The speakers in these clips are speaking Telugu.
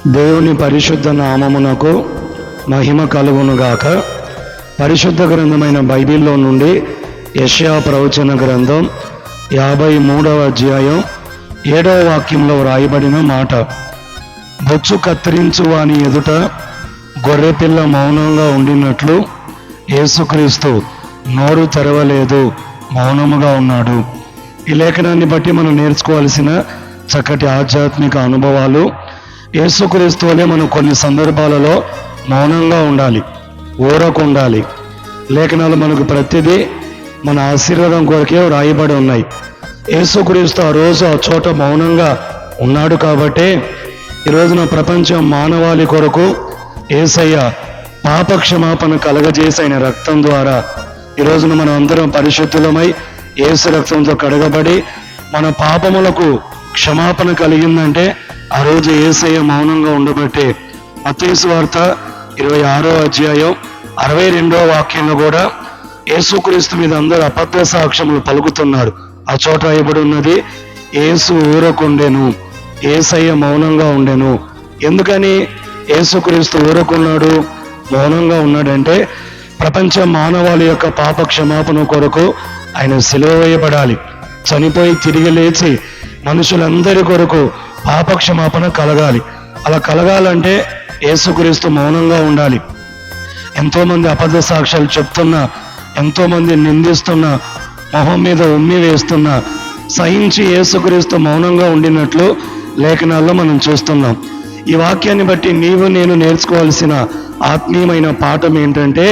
దేవుని పరిశుద్ధ నామమునకు మహిమ కలుగునుగాక. పరిశుద్ధ గ్రంథమైన బైబిల్లో నుండి యెషయా ప్రవచన గ్రంథం 53వ అధ్యాయం 7వ వాక్యంలో వ్రాయబడిన మాట: బొచ్చు కత్తిరించు వాని ఎదుట గొర్రెపిల్ల మౌనంగా ఉండినట్లు యేసుక్రీస్తు నోరు తెరవలేదు, మౌనముగా ఉన్నాడు. ఈ లేఖనాన్ని బట్టి మనం నేర్చుకోవాల్సిన చక్కటి ఆధ్యాత్మిక అనుభవాలు. యేసుక్రీస్తు వలె మనం కొన్ని సందర్భాలలో మౌనంగా ఉండాలి, ఊరకుండాలి. లేఖనాలు మనకు ప్రతిదీ మన ఆశీర్వాదం కొరకే రాయబడి ఉన్నాయి. యేసుక్రీస్తు ఆ రోజు ఆ చోట మౌనంగా ఉన్నాడు కాబట్టి ఈరోజున ప్రపంచం మానవాళి కొరకు యేసయ్య పాపక్షమాపణ కలగజేసి ఆయన రక్తం ద్వారా ఈరోజున మనం అందరం పరిశుద్ధులమై యేసు రక్తంతో కడగబడి మన పాపములకు క్షమాపణ కలిగిందంటే ఆ రోజు యేసయ్య మౌనంగా ఉండబట్టే. మత్తయి సువార్త 26వ అధ్యాయం 62వ వాక్యంలో కూడా యేసుక్రీస్తు మీద అందరూ అబద్ధ సాక్ష్యములు పలుకుతున్నారు. ఆ చోట రాయబడి ఉన్నది, యేసు ఊరకుండెను, యేసయ్య మౌనంగా ఉండెను. ఎందుకని యేసుక్రీస్తు ఊరకున్నాడు, మౌనంగా ఉన్నాడంటే ప్రపంచ మానవాళి యొక్క పాప క్షమాపణ కొరకు ఆయన సిలువ వేయబడాలి, చనిపోయి తిరిగి లేచి మనుషులందరి కొరకు పాపక్షమాపణ కలగాలి. అలా కలగాలంటే యేసుక్రీస్తు మౌనంగా ఉండాలి. ఎంతోమంది అబద్ధ సాక్ష్యాలు చెప్తున్నా, ఎంతోమంది నిందిస్తున్నా, మొహం మీద ఉమ్మి వేస్తున్నా సహించి యేసుక్రీస్తు మౌనంగా ఉండినట్లు లేఖనాల్లో మనం చూస్తున్నాం. ఈ వాక్యాన్ని బట్టి నీవు నేను నేర్చుకోవాల్సిన ఆత్మీయమైన పాఠం ఏంటంటే,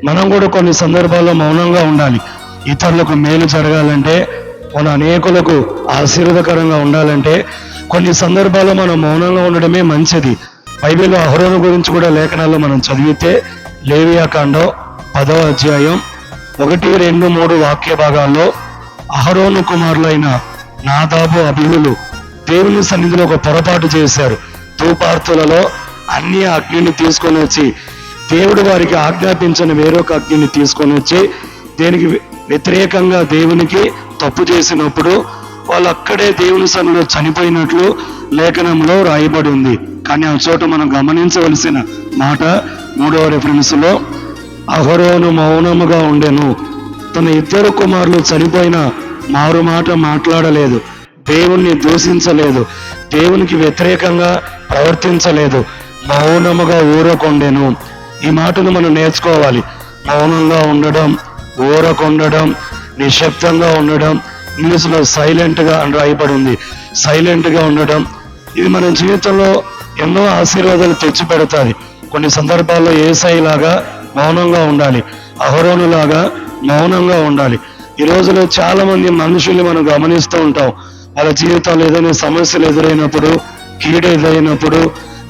మనం కూడా కొన్ని సందర్భాల్లో మౌనంగా ఉండాలి. ఇతరులకు మేలు జరగాలంటే, మన అనేకులకు ఆశీర్వాదకరంగా ఉండాలంటే కొన్ని సందర్భాల్లో మనం మౌనంగా ఉండడమే మంచిది. బైబిల్లో అహరోను గురించి కూడా లేఖనాల్లో మనం చదివితే లేవియాకాండం 10వ అధ్యాయం 1, 2, 3 వాక్య భాగాల్లో అహరోను కుమారులైన నాదాబు, అబీహులు దేవుని సన్నిధిలో ఒక పొరపాటు చేశారు. ధూపార్తులలో అన్య అగ్నిని తీసుకొని వచ్చి, దేవుడు వారికి ఆజ్ఞాపించిన వేరొక అగ్నిని తీసుకొని వచ్చి దేనికి వ్యతిరేకంగా దేవునికి తప్పు చేసినప్పుడు వాళ్ళు అక్కడే దేవుని సన్నిధిలో చనిపోయినట్లు లేఖనంలో రాయబడి ఉంది. కానీ ఆ చోట మనం గమనించవలసిన మాట 3వ రెఫరెన్స్లో, అహరోను మౌనముగా ఉండెను. తన 2 కుమారులు చనిపోయిన మారు మాట మాట్లాడలేదు, దేవుణ్ణి దూషించలేదు, దేవునికి వ్యతిరేకంగా ప్రవర్తించలేదు, మౌనముగా ఊరకొండెను. ఈ మాటను మనం నేర్చుకోవాలి. మౌనంగా ఉండడం, ఊరకొండడం, నిశ్శబ్దంగా ఉండడం, ఇంగ్లీష్లో సైలెంట్గా అని రాయబడి ఉంది. సైలెంట్గా ఉండడం ఇది మన జీవితంలో ఎన్నో ఆశీర్వాదాలు తెచ్చిపెడతాది. కొన్ని సందర్భాల్లో యేసయ్యలాగా మౌనంగా ఉండాలి, అహరోనులాగా మౌనంగా ఉండాలి. ఈ రోజులో చాలా మంది మనుషుల్ని మనం గమనిస్తూ ఉంటాం. వాళ్ళ జీవితాలు ఏదైనా సమస్యలు ఎదురైనప్పుడు, కీడు ఎదురైనప్పుడు,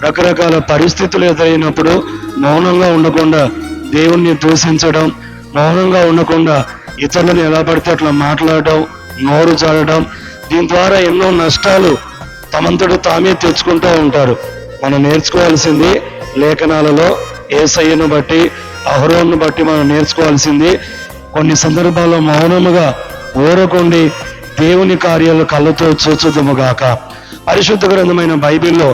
రకరకాల పరిస్థితులు ఎదురైనప్పుడు మౌనంగా ఉండకుండా దేవుణ్ణి దూషించడం, మౌనంగా ఉండకుండా ఇతరులను ఎలా పడితే అట్లా మాట్లాడడం, నోరు జారడం, దీని ద్వారా ఎన్నో నష్టాలు తమంతట తామే తెచ్చుకుంటూ ఉంటారు. మనం నేర్చుకోవాల్సింది లేఖనాలలో యేసయ్యను బట్టి, అహరోను బట్టి మనం నేర్చుకోవాల్సింది కొన్ని సందర్భాల్లో మౌనముగా ఊరకుండి దేవుని కార్యాలు కళ్ళతో చూచుదుముగాక. పరిశుద్ధ గ్రంథమైన బైబిల్లో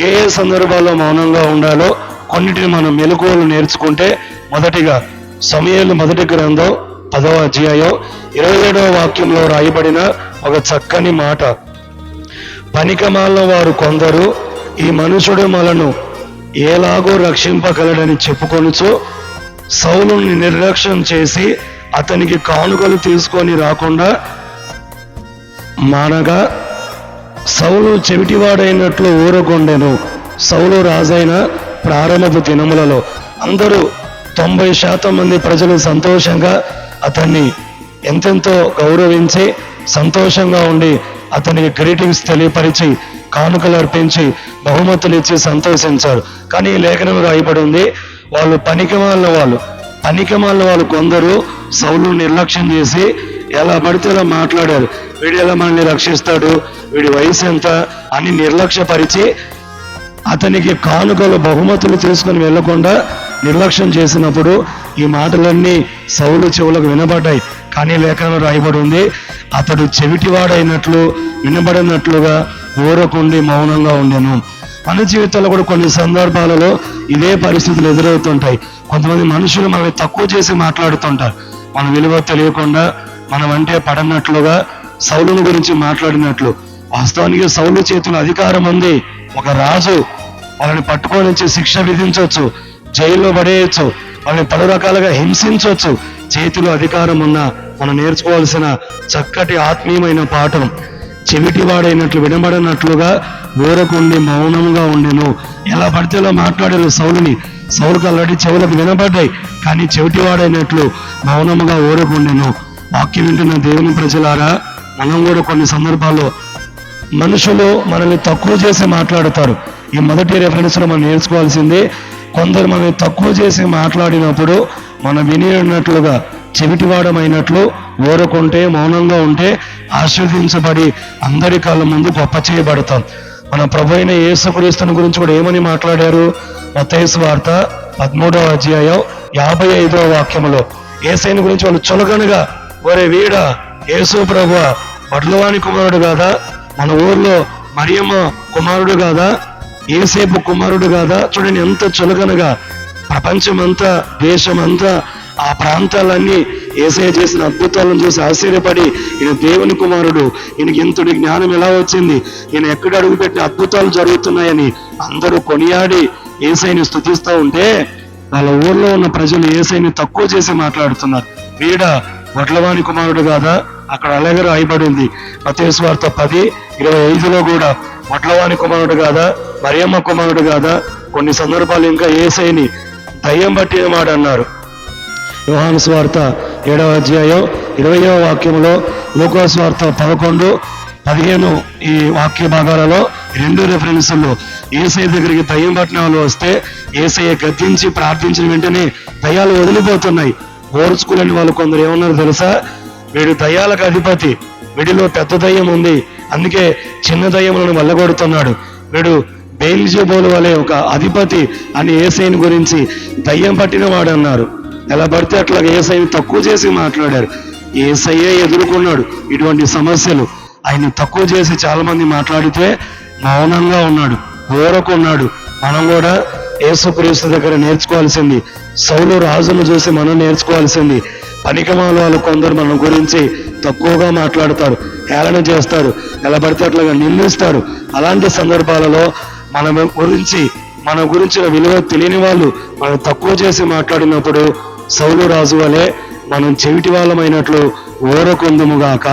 ఏ ఏ సందర్భాల్లో మౌనంగా ఉండాలో కొన్నిటిని మనం మెలకువలు నేర్చుకుంటే, మొదటిగా సమూయేలు మొదటి గ్రంథం 10వ అధ్యాయం 27వ వాక్యంలో రాయబడిన ఒక చక్కని మాట: పనికిమాలిన వారు కొందరు ఈ మనుషుడు మనను ఎలాగో రక్షింపగలడని చెప్పుకొనుచు సౌలుని నిర్లక్ష్యం చేసి అతనికి కానుకలు తీసుకొని రాకుండా మానగా సౌలు చెవిటివాడైనట్లు ఊరకొండెను. సౌలు రాజైన ప్రారంభపు దినములలో అందరూ 90% మంది ప్రజలు సంతోషంగా అతన్ని ఎంతెంతో గౌరవించి సంతోషంగా ఉండి అతనికి గ్రీటింగ్స్ తెలియపరిచి కానుకలు అర్పించి బహుమతులు ఇచ్చి సంతోషించారు. కానీ ఈ లేఖనం రాయబడి ఉంది, వాళ్ళు పనికిమాలిన వాళ్ళు కొందరు సౌలు నిర్లక్ష్యం చేసి ఎలా పడితే అలా మాట్లాడారు. వీడు ఎలా మనల్ని రక్షిస్తాడు, వీడి వయసు ఎంత అని నిర్లక్ష్యపరిచి అతనికి కానుకలు బహుమతులు తీసుకొని వెళ్లకుండా నిర్లక్ష్యం చేసినప్పుడు ఈ మాటలన్నీ సౌలు చెవులకు వినబడ్డాయి. కానీ లేఖనంలో రాయబడి ఉంది, అతడు చెవిటివాడైనట్లు వినబడినట్లుగా ఊరకుండి మౌనంగా ఉండెను. మన జీవితంలో కూడా కొన్ని సందర్భాలలో ఇదే పరిస్థితులు ఎదురవుతుంటాయి. కొంతమంది మనుషులు మనల్ని తక్కువ చేసి మాట్లాడుతుంటారు. మన విలువ తెలియకుండా మనం అంటే పడనట్లుగా సౌలుని గురించి మాట్లాడినట్లు. వాస్తవానికి సౌలు చేతుల అధికారం ఉంది. ఒక రాజు వాళ్ళని పట్టుకొని వచ్చి శిక్ష విధించవచ్చు, జైల్లో పడేయచ్చు, వాళ్ళని పలు రకాలుగా హింసించవచ్చు. చేతిలో అధికారం ఉన్నా మనం నేర్చుకోవాల్సిన చక్కటి ఆత్మీయమైన పాఠం, చెవిటివాడైనట్లు వినబడినట్లుగా ఊరకుండి మౌనంగా ఉండెను. ఎలా పడితే అలా మాట్లాడారు సౌలుని. సౌలుకు ఆల్రెడీ చెవులకు వినబడ్డాయి, కానీ చెవిటివాడైనట్లు మౌనముగా ఊరకుండెను. వాక్యం వింటున్న దేవుని ప్రజలారా, మనం కూడా కొన్ని సందర్భాల్లో మనుషులు మనల్ని తక్కువ చేసి మాట్లాడతారు. ఈ మొదటి రెఫరెన్స్లో మనం నేర్చుకోవాల్సింది, కొందరు మనల్ని తక్కువ చేసి మాట్లాడినప్పుడు మనం వినినట్లుగా చెవిటివాడమైనట్లు ఊరుకుంటే మౌనంగా ఉంటే ఆశీర్వదించబడి అందరి కళ్ళ ముందు గొప్ప చేయబడతాం. మన ప్రభు అయిన యేసుక్రీస్తుని గురించి కూడా ఏమని మాట్లాడారు? మత్తయి సువార్త 13వ అధ్యాయం 55వ వాక్యములో యేసయ్యని గురించి వాళ్ళు చులకనగా, ఒరే వీడ యేసు ప్రభువా వడ్లవాని కుమారుడు కాదా, మన ఊర్లో మరియమ్మ కుమారుడు కాదా, ఏసేపు కుమారుడు కాదా? చూడండి ఎంత చులకనగా. ప్రపంచమంతా దేశమంతా ఆ ప్రాంతాలన్నీ యేసయ్య చేసిన అద్భుతాలను చూసి ఆశ్చర్యపడి, ఈయన దేవుని కుమారుడు, ఈయనకి ఇంతటి జ్ఞానం ఎలా వచ్చింది, ఈయన ఎక్కడ అడుగుపెట్టిన అద్భుతాలు జరుగుతున్నాయని అందరూ కొనియాడి యేసయ్యని స్తుతిస్తూ ఉంటే, వాళ్ళ ఊర్లో ఉన్న ప్రజలు యేసయ్యని తక్కువ చేసి మాట్లాడుతున్నారు. వీడ వడ్లవాని కుమారుడు కాదా? అక్కడ అలాగే రాయబడింది. మత్తయి సువార్త 10:25లో కూడా వడ్లవాని కుమారుడు కాదా, మరియమ్మ కుమారుడు కాదా? కొన్ని సందర్భాలు ఇంకా యేసయ్యని దయ్యం పట్టిన మాట అన్నారు. యోహాను సువార్త 7వ అధ్యాయం 20వ వాక్యంలో, లూకా సువార్త 11-15 ఈ వాక్య భాగాలలో 2 రెఫరెన్సుల్లో యేసయ్య దగ్గరికి దయ్యం పట్టిన వాళ్ళు వస్తే యేసయ్య గద్దించి ప్రార్థించిన వెంటనే దయ్యాలు వదిలిపోతున్నాయి. ఓర్చుకోలేని వాళ్ళు కొందరు ఏమన్నారు తెలుసా? వీడు దయ్యాలకు అధిపతి, వీడిలో పెద్ద దయ్యం ఉంది, అందుకే చిన్న దయ్యములను వెళ్ళగొడుతున్నాడు, వీడు బెయల్జెబూలు వలె ఒక అధిపతి అని యేసయ్యని గురించి దయ్యం పట్టిన వాడు అన్నారు. ఎలా పడితే అట్లా యేసయ్యని తక్కువ చేసి మాట్లాడారు. యేసయ్యే ఎదుర్కొన్నాడు ఇటువంటి సమస్యలు. ఆయన్ని తక్కువ చేసి చాలా మంది మాట్లాడితే మౌనంగా ఉన్నాడు, ఊరకున్నాడు. మనం కూడా యేసుక్రీస్తు దగ్గర నేర్చుకోవాల్సింది, సౌలు రాజును చూసి మనం నేర్చుకోవాల్సింది. పనికిమాల వాళ్ళు కొందరు మన గురించి తక్కువగా మాట్లాడతారు, హేళన చేస్తారు, ఎలా పడితే అట్లాగా నిందిస్తారు. అలాంటి సందర్భాలలో మన గురించిన విలువ తెలియని వాళ్ళు మనం తక్కువ చేసి మాట్లాడినప్పుడు సౌలు రాజు వలె మనం చెవిటి వాళ్ళమైనట్లు ఊరకొందుముగాక.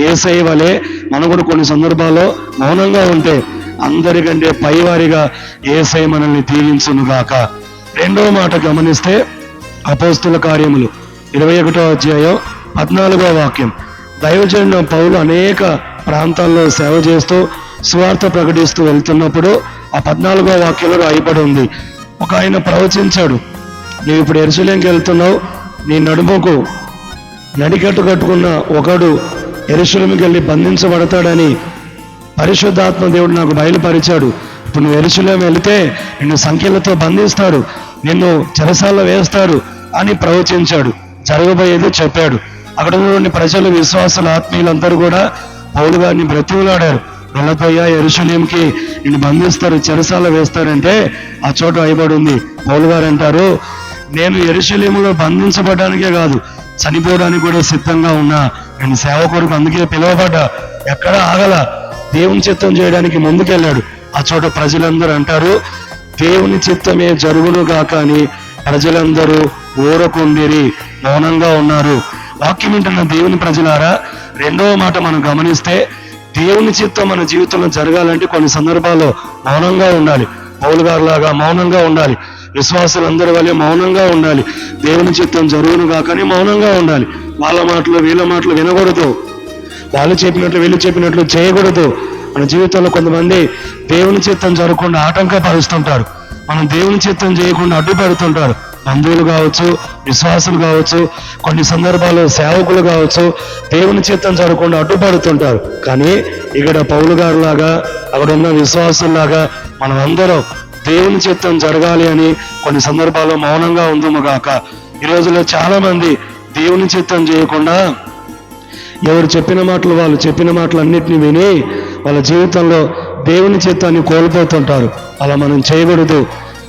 యేసయ్య వలె మనం కూడా కొన్ని సందర్భాల్లో మౌనంగా ఉంటే అందరికంటే పైవారిగా యేసయ్య మనల్ని దీవించునుగాక. రెండవ మాట గమనిస్తే అపోస్తుల కార్యములు 21వ అధ్యాయం 14వ వాక్యం. దైవజనుడు పౌలు అనేక ప్రాంతాల్లో సేవ చేస్తూ సువార్త ప్రకటిస్తూ వెళ్తున్నప్పుడు ఆ 14వ వాక్యంలో రాయబడి ఉంది. ఒక ఆయన ప్రవచించాడు, నీవు ఇప్పుడు యెరూషలేముకి వెళ్తున్నావు, నీ నడుముకు నడికట్టు కట్టుకున్న ఒకడు యెరూషలేముకి వెళ్ళి బంధించబడతాడని పరిశుద్ధాత్మ దేవుడు నాకు బయలుపరిచాడు. ఇప్పుడు నువ్వు యెరూషలేము వెళితే నిన్ను సంఖ్యలతో బంధిస్తాడు, నిన్ను చెరసాల్లో వేస్తాడు అని ప్రవచించాడు. జరగబోయేది చెప్పాడు. అక్కడ ఉన్నటువంటి ప్రజలు, విశ్వాసులు, ఆత్మీయులందరూ కూడా పౌలు గారిని బ్రతిమలాడారు. వెళ్ళపోయా యెరూషలేముకి నిన్ను బంధిస్తారు, చెరసాల వేస్తారంటే ఆ చోట అయిబడి ఉంది. పౌలు గారు అంటారు, నేను యెరూషలేములో బంధించబడడానికే కాదు చనిపోవడానికి కూడా సిద్ధంగా ఉన్నా. నేను సేవ కొరకు అందుకే పిలువబడ్డా, ఎక్కడ ఆగల, దేవుని చిత్తం చేయడానికి ముందుకెళ్ళాడు. ఆ చోట ప్రజలందరూ అంటారు, దేవుని చిత్తమే జరుగును గాక అని ప్రజలందరూ ఊరకుండిరి, మౌనంగా ఉన్నారు. వాక్యం వింటున్న దేవుని ప్రజలారా, రెండవ మాట మనం గమనిస్తే, దేవుని చిత్తం మన జీవితంలో జరగాలంటే కొన్ని సందర్భాల్లో మౌనంగా ఉండాలి. పౌలు గారు లాగా మౌనంగా ఉండాలి. విశ్వాసులందరి వల్లే మౌనంగా ఉండాలి. దేవుని చిత్తం జరుగును కాకని మౌనంగా ఉండాలి. వాళ్ళ మాటలు వీళ్ళ మాటలు వినకూడదు, వాళ్ళు చెప్పినట్లు వీళ్ళు చెప్పినట్లు చేయకూడదు. మన జీవితంలో కొంతమంది దేవుని చిత్తం జరగకుండా ఆటంకపరుస్తుంటారు, మనం దేవుని చిత్తం చేయకుండా అడ్డుపెడుతుంటారు. బంధువులు కావచ్చు, విశ్వాసులు కావచ్చు, కొన్ని సందర్భాల్లో సేవకులు కావచ్చు, దేవుని చిత్తం జరగకుండా అడ్డుపడుతుంటారు. కానీ ఇక్కడ పౌలు గారు లాగా, అక్కడ ఉన్న విశ్వాసుల్లాగా మనం అందరం దేవుని చిత్తం జరగాలి అని కొన్ని సందర్భాల్లో మౌనంగా ఉందుముగాక. ఈ రోజుల్లో చాలా మంది దేవుని చిత్తం చేయకుండా ఎవరు చెప్పిన మాటలు, వాళ్ళు చెప్పిన మాటలు అన్నిటిని విని వాళ్ళ జీవితంలో దేవుని చిత్తాన్ని కోల్పోతుంటారు. అలా మనం చేయకూడదు.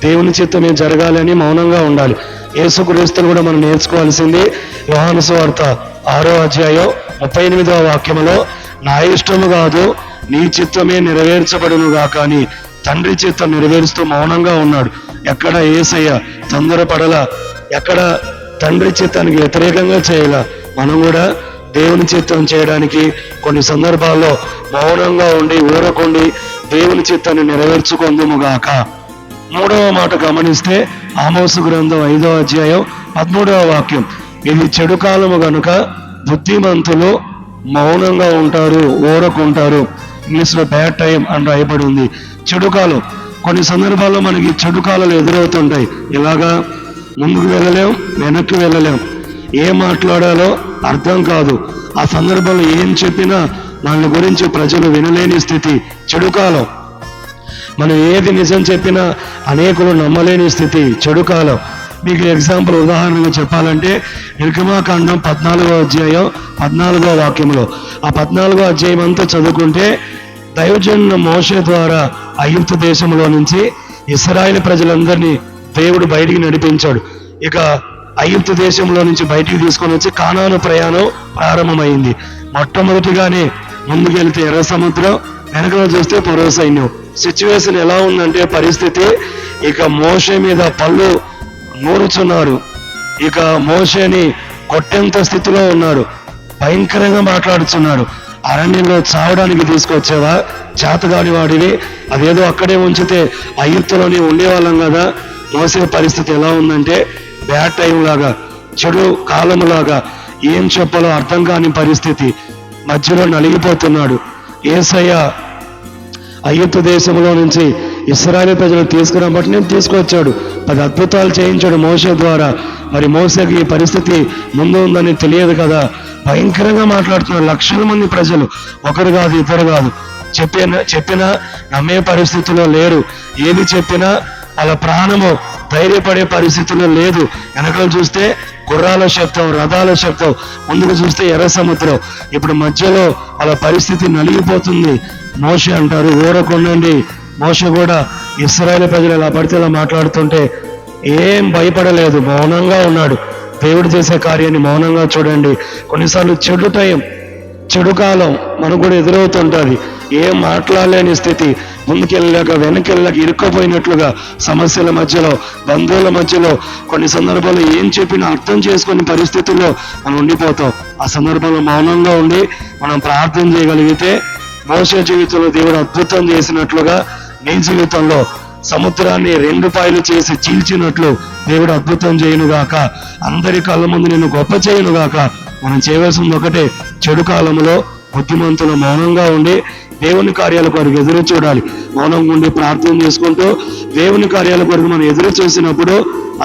దేవుని చిత్తమే జరగాలని మౌనంగా ఉండాలి. యేసుక్రీస్తును కూడా మనం నేర్చుకోవాల్సింది యోహాను సువార్త 6వ అధ్యాయం 38వ వాక్యములో, నా ఇష్టము కాదు నీ చిత్తమే నెరవేర్చబడును గాక అని తండ్రి చిత్తం నెరవేరుస్తూ మౌనంగా ఉన్నాడు. ఎక్కడ యేసయ్య తొందరపడలా, ఎక్కడ తండ్రి చిత్తానికి వ్యతిరేకంగా చేయలా. మనం కూడా దేవుని చిత్తం చేయడానికి కొన్ని సందర్భాల్లో మౌనంగా ఉండి ఊరకుండి దేవుని చిత్తాన్ని నెరవేర్చుకుందుముగాక. 3వ మాట గమనిస్తే ఆమోసు గ్రంథం 5వ అధ్యాయం 13వ వాక్యం, ఇది చెడు కాలము గనుక బుద్ధిమంతులు మౌనంగా ఉంటారు, ఊరకుంటారు. ఇంగ్లీష్లో బ్యాడ్ టైం అని రాయబడి ఉంది. చెడు కాలం. కొన్ని సందర్భాల్లో మనకి చెడు కాలాలు ఎదురవుతుంటాయి. ఇలాగా ముందుకు వెళ్ళలేం, వెనక్కి వెళ్ళలేం. ఏం మాట్లాడాలో అర్థం కాదు. ఆ సందర్భంలో ఏం చెప్పినా వాళ్ళ గురించి ప్రజలు వినలేని స్థితి. చెడు కాలం. మనం ఏది నిజం చెప్పినా అనేకులు నమ్మలేని స్థితి. చెడు కాలం. మీకు ఎగ్జాంపుల్ ఉదాహరణగా చెప్పాలంటే నిర్గమాకాండం 14వ అధ్యాయం 14వ వాక్యంలో, ఆ 14వ అధ్యాయం అంతా చదువుకుంటే దైవజనుడు మోషే ద్వారా ఐగుప్తు దేశంలో నుంచి ఇశ్రాయేలు ప్రజలందరినీ దేవుడు బయటికి నడిపించాడు. ఇక ఐగుప్తు దేశంలో నుంచి బయటికి తీసుకొని వచ్చి కానాను ప్రయాణం ప్రారంభమైంది. మొట్టమొదటిగానే ముందుకెళ్తే ఎర్ర సముద్రం, వెనకలో చూస్తే ఫరో సైన్యం. సిచ్యువేషన్ ఎలా ఉందంటే పరిస్థితి, ఇక మోషే మీద పళ్ళు నూరుచున్నారు. ఇక మోషేని కొట్టేంత స్థితిలో ఉన్నారు. భయంకరంగా మాట్లాడుతున్నారు. అరణ్యంలో చావడానికి తీసుకొచ్చేవా, చేతగాని వాడివి, అదేదో అక్కడే ఉంచితే ఐగుప్తులోనే ఉండేవాళ్ళం కదా. మోసే పరిస్థితి ఎలా ఉందంటే బ్యాడ్ టైం లాగా, చెడు కాలములాగా, ఏం చెప్పాలో అర్థం కాని పరిస్థితి. మధ్యలో నలిగిపోతున్నాడు. యేసయ్య ఐగుప్తు దేశంలో నుంచి ఇశ్రాయేలు ప్రజలు తీసుకురాబట్టి నేను తీసుకొచ్చాడు. 10 అద్భుతాలు చేయించాడు మోషే ద్వారా. మరి మోసేకి ఈ పరిస్థితి ముందు ఉందని తెలియదు కదా. భయంకరంగా మాట్లాడుతున్నారు. లక్షల మంది ప్రజలు, ఒకరు కాదు ఇద్దరు కాదు. చెప్పినా నమ్మే పరిస్థితిలో లేరు. ఏది చెప్పినా వాళ్ళ ప్రాణము ధైర్యపడే పరిస్థితిలో లేదు. వెనకలు చూస్తే గుర్రాల శబ్దం, రథాల శబ్దం, ముందుకు చూస్తే ఎర్ర సముద్రం. ఇప్పుడు మధ్యలో వాళ్ళ పరిస్థితి నలిగిపోతుంది. మోషే అంటారు ఊరకుండండి. మోషే కూడా ఇశ్రాయేలు ప్రజలు ఎలా పడితే ఇలా మాట్లాడుతుంటే ఏం భయపడలేదు, మౌనంగా ఉన్నాడు. దేవుడు చేసే కార్యాన్ని మౌనంగా చూడండి. కొన్నిసార్లు చెడు టైం, చెడు కాలం మనకు కూడా ఎదురవుతుంటుంది. ఏం మాట్లాడలేని స్థితి, ముందుకెళ్ళాక వెనకెళ్ళాక ఇరుక్కుపోయినట్లుగా సమస్యల మధ్యలో, బంధువుల మధ్యలో, కొన్ని సందర్భాల్లో ఏం చెప్పినా అర్థం చేసుకునే పరిస్థితుల్లో మనం ఉండిపోతాం. ఆ సందర్భంలో మౌనంగా ఉండి మనం ప్రార్థన చేయగలిగితే మోషే జీవితంలో దేవుడు అద్భుతం చేసినట్లుగా నీ జీవితంలో సముద్రాన్ని 2 పాయలు చేసి చీల్చినట్లు దేవుడు అద్భుతం చేయనుగాక. అందరి కళ్ళ ముందు నేను గొప్ప చేయనుగాక. మనం చేయవలసింది ఒకటే, చెడు కాలంలో బుద్ధిమంతులు మౌనంగా ఉండి దేవుని కార్యాల కొరకు ఎదురు చూడాలి. మౌనంగా ఉండి ప్రార్థన చేసుకుంటూ దేవుని కార్యాల కొరకు మనం ఎదురు చూసినప్పుడు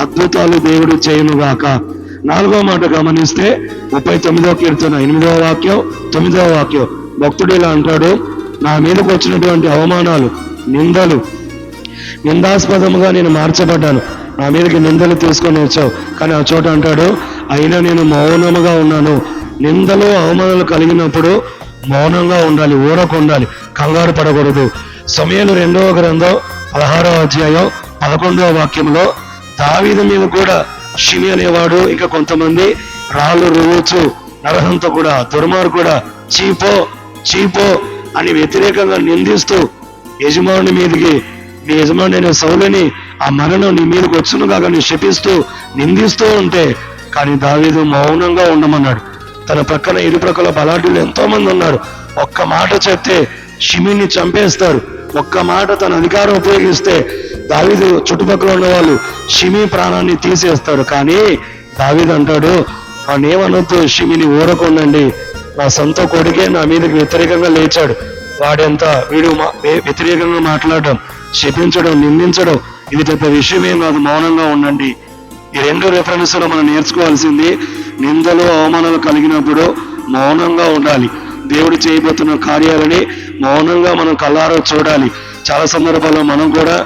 అద్భుతాలు దేవుడు చేయనుగాక. 4వ మాట గమనిస్తే 39వ కీర్తన 8వ వాక్యం 9వ వాక్యం, భక్తుడు ఇలా అంటాడు, నా మీదకు వచ్చినటువంటి అవమానాలు, నిందలు, నిందాస్పదముగా నేను మార్చబడ్డాను. నా మీదకి నిందలు తీసుకొని వచ్చావు, కానీ ఆ చోట అంటాడు, అయినా నేను మౌనముగా ఉన్నాను. నిందలు అవమానాలు కలిగినప్పుడు మౌనంగా ఉండాలి, ఊరకుండాలి, కంగారు పడకూడదు. సమూయేలు 2వ గ్రంథం 16వ అధ్యాయం 11వ వాక్యంలో దావీదు మీద కూడా షిమి అనేవాడు, ఇంకా కొంతమంది రాళ్ళు రువచ్చు, నరహంత కూడా, దుర్మార్గుడా, చీపో చీపో అని వ్యతిరేకంగా నిందిస్తూ యజమానుని మీదకి, నీ యజమాని అయిన సౌలుని ఆ మరణం నీ మీదకి వచ్చును కాక నీ శపిస్తూ నిందిస్తూ ఉంటే, కానీ దావీదు మౌనంగా ఉండమన్నాడు. తన ప్రక్కన ఇరుప్రక్కల బలాఢ్యులు ఎంతో మంది ఉన్నారు. ఒక్క మాట చెప్తే షిమిని చంపేస్తారు. ఒక్క మాట తన అధికారం ఉపయోగిస్తే దావీదు చుట్టుపక్కల ఉన్న వాళ్ళు షిమి ప్రాణాన్ని తీసేస్తారు. కానీ దావీదు అంటాడు, వాడేమనొద్దు, షిమిని ఊరకుండండి, నా సొంత కొడుకే నా మీదకి వ్యతిరేకంగా లేచాడు, వీడు వ్యతిరేకంగా మాట్లాడడం, శపించడం, నిందించడం ఇది పెద్ద విషయమేం కాదు, మౌనంగా ఉండండి. ఈ 2 రెఫరెన్స్లో మనం నేర్చుకోవాల్సింది, నిందలు అవమానాలు కలిగినప్పుడు మౌనంగా ఉండాలి. దేవుడు చేయబోతున్న కార్యాలని మౌనంగా మనం కళ్ళారా చూడాలి. చాలా సందర్భాల్లో మనం కూడా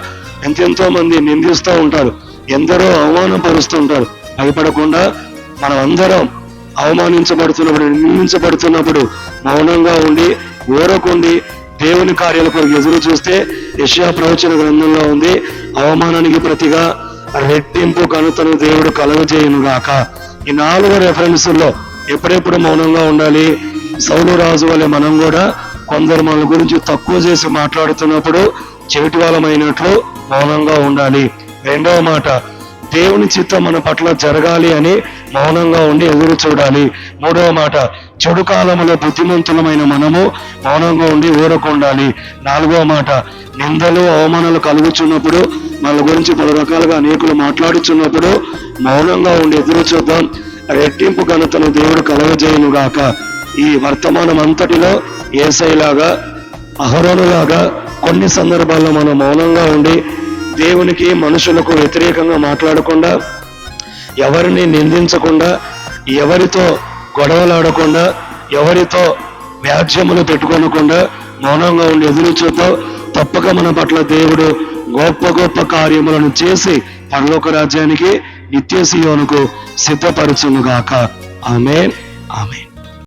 ఎంతెంతో మంది నిందిస్తూ ఉంటారు, ఎందరో అవమానపరుస్తూ ఉంటారు. భయపడకుండా మనం అందరం అవమానించబడుతున్నప్పుడు, నిందించబడుతున్నప్పుడు మౌనంగా ఉండి ఊరకుండి దేవుని కార్యాల కొరకు ఎదురు చూస్తే యెషయా ప్రవచన గ్రంథంలో ఉంది, అవమానానికి ప్రతిగా రెట్టింపు ఘనతను దేవుడు కలుగజేయును గాక. ఈ 4 రెఫరెన్సుల్లో ఎప్పుడెప్పుడు మౌనంగా ఉండాలి? సౌలు రాజు వలె మనం కూడా కొందరు మన గురించి తక్కువ చేసి మాట్లాడుతున్నప్పుడు చెవిటి వాళ్ళమైనట్లు మౌనంగా ఉండాలి. 2వ మాట, దేవుని చిత్తం మన పట్ల జరగాలి అని మౌనంగా ఉండి ఎదురు చూడాలి. 3వ మాట, చెడు కాలంలో బుద్ధిమంతులమైన మనము మౌనంగా ఉండి ఊరకుండాలి. 4వ మాట, నిందలు అవమానాలు కలుగుచున్నప్పుడు మన గురించి పలు రకాలుగా అనేకులు మాట్లాడుచున్నప్పుడు మౌనంగా ఉండి ఎదురు చూద్దాం. రెట్టింపు ఘనతను దేవుడు కలగజేయును గాక. ఈ వర్తమానం అంతటిలో యేసయ్యలాగా అహరోనులాగా కొన్ని సందర్భాల్లో మనం మౌనంగా ఉండి దేవునికి మనుషులకు వ్యతిరేకంగా మాట్లాడకుండా, ఎవరిని నిందించకుండా, ఎవరితో గొడవలాడకుండా, ఎవరితో వ్యాజ్యములు పెట్టుకోనకుండా మౌనంగా ఉండి ఎదురు చూద్దాం. తప్పక మన పట్ల దేవుడు గొప్ప గొప్ప కార్యములను చేసి పరలోక రాజ్యానికి నిత్య సీయోనుకు సిద్ధపరచునుగాక. ఆమేన్, ఆమేన్.